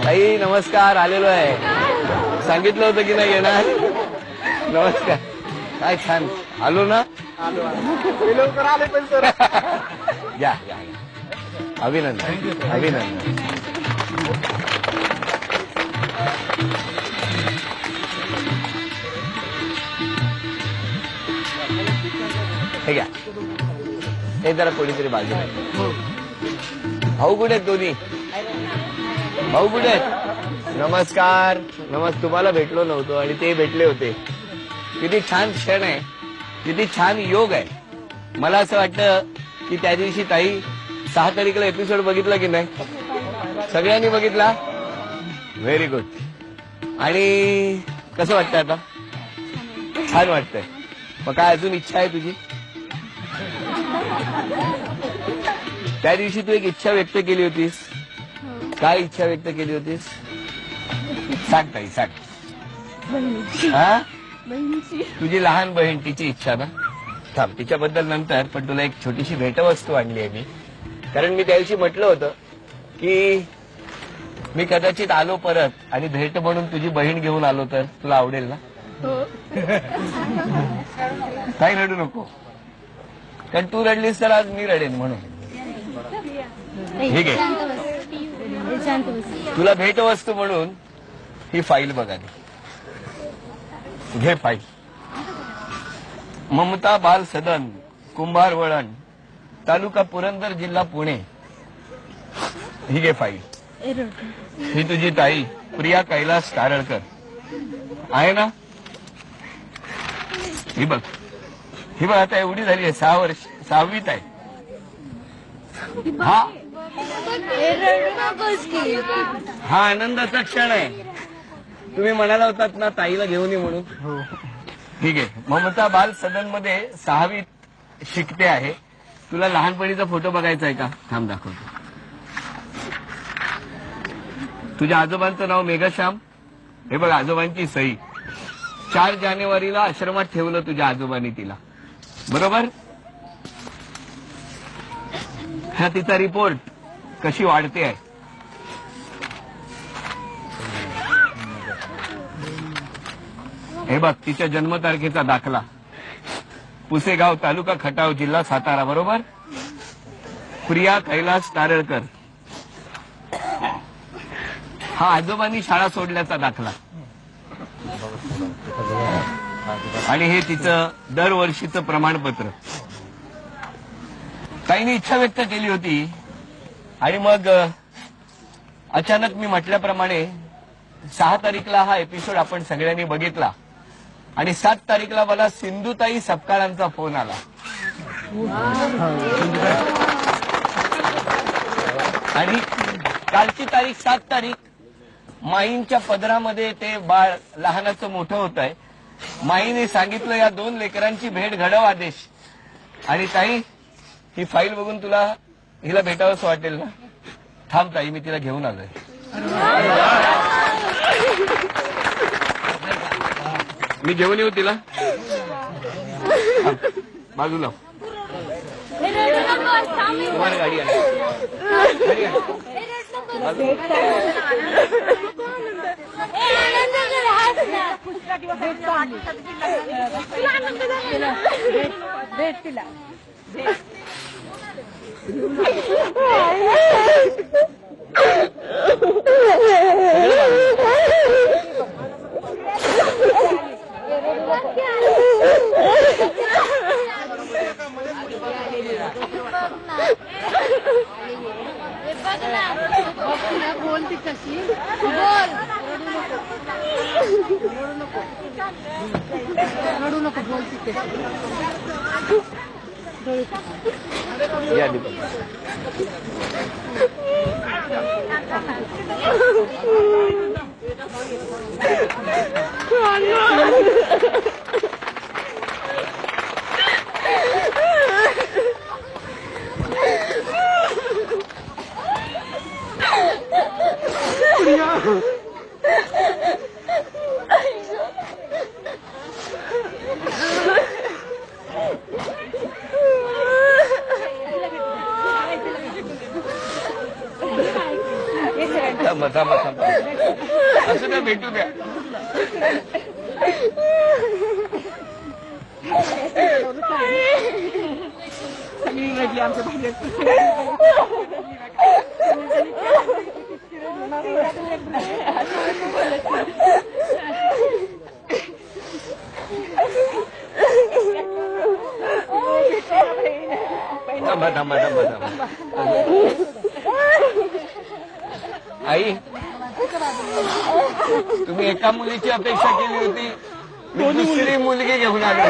ताई नमस्कार, आलेलो आहे. सांगितलं होतं की नाही येणार. नमस्कार. काय छान आलो ना. लवकर आले पण सर. या या अभिनंदन अभिनंदन. हे घ्या. हे जरा कोणीतरी बाजू. भाऊ कुठे आहेत दोन्ही? भाऊ कुठे आहेत? नमस्कार. तुम्हाला भेटलो नव्हतो आणि ते भेटले होते. किती छान क्षण आहे, किती छान योग आहे. मला असं वाटतं की त्या दिवशी ताई 6 तारखेला एपिसोड बघितला की नाही? सगळ्यांनी बघितला. Very good. आणि कसं वाटतं आता? छान वाटतंय. मग काय अजून इच्छा आहे तुझी? त्या दिवशी तू एक इच्छा व्यक्त केली होतीस. काय इच्छा व्यक्त केली होतीस? सांग ताई सांग. हा, तुझी लहान बहीण, तिची इच्छा ना. थांब, तिच्याबद्दल नंतर. पण तुला एक छोटीशी भेटवस्तू आणली आहे मी. कारण मी त्या दिवशी म्हटलं होतं की मी कदाचित आलो परत आणि भेट म्हणून तुझी बहीण घेऊन आलो तर तुला आवडेल ना? काही रडू नको, कारण तू रडलीस तर आज मी रडेन म्हणून. ठीक आहे. तुला भेटवस्तू म्हणून ही फाईल बघा. घे फाईल. ममता बाल सदन, कुंभार वळण, तालुका पुरंदर, जिल्हा पुणे. ही घे फाईल. ही तुझी ताई प्रिया कैलास कारळकर आहे ना? ही बघ, ही बघ. आता एवढी झाली आहे, 6 वर्ष, 6वीत आहे. हा आनंदाचा क्षण आहे. तुम्ही म्हणाला होतात ना ताईला घेऊन ये म्हणून. ठीक आहे. ममता बाल सदन मध्ये 6वीत शिकते आहे. तुला लहानपणीचा फोटो बघायचा आहे का? थांब दाखवतो. तुझ्या आजोबांचं नाव मेघश्याम. हे बघ आजोबांची सही. 4 जानेवारीला आश्रमात ठेवलं तुझ्या आजोबांनी तिला, बरोबर? हा तिचा रिपोर्ट कशी वाढते आहे. हे बघ तिच्या जन्मतारखेचा दाखला. पुसेगाव, तालुका खटाव, जिल्हा सातारा, बरोबर? प्रिया कैलास कारळकर. हा आजोबांनी शाळा सोडल्याचा दाखला. आणि हे तिचं दरवर्षीचं प्रमाणपत्र. ताईने इच्छा व्यक्त केली होती आणि मग अचानक मी म्हटल्याप्रमाणे 6 तारीखला हा एपिसोड आपण सगळ्यांनी बघितला. आणि 7 तारीखला मला सिंधुताई सपकाळांचा फोन आला. आणि कालची तारीख 7 तारीख. माईंच्या पदरामध्ये ते बाळ लहानाचं मोठं होत आहे. माईने सांगितलं या 2 लेकरांची भेट घडव आदेश. आणि ताई ही फाईल बघून तुला हिला भेटावंसं वाटेल ना? थांब ताई, मी तिला घेऊन आलोय. मी घेऊन येऊ तिला? बाजूला तुम्हाला गाडी आली. भेट तिला. बोलती कशी बोल. रडू नको बोलती कशी. या दीपक. थांबा थांबा थांबा असं द्या भेटू द्या. सगळी रडली आमच्या भाज्यात. थांबा थांबा थांबा थांबा. आई तुम्ही एका मुलीची अपेक्षा केली होती, मी दुसरी मुलगी घेऊन आलो.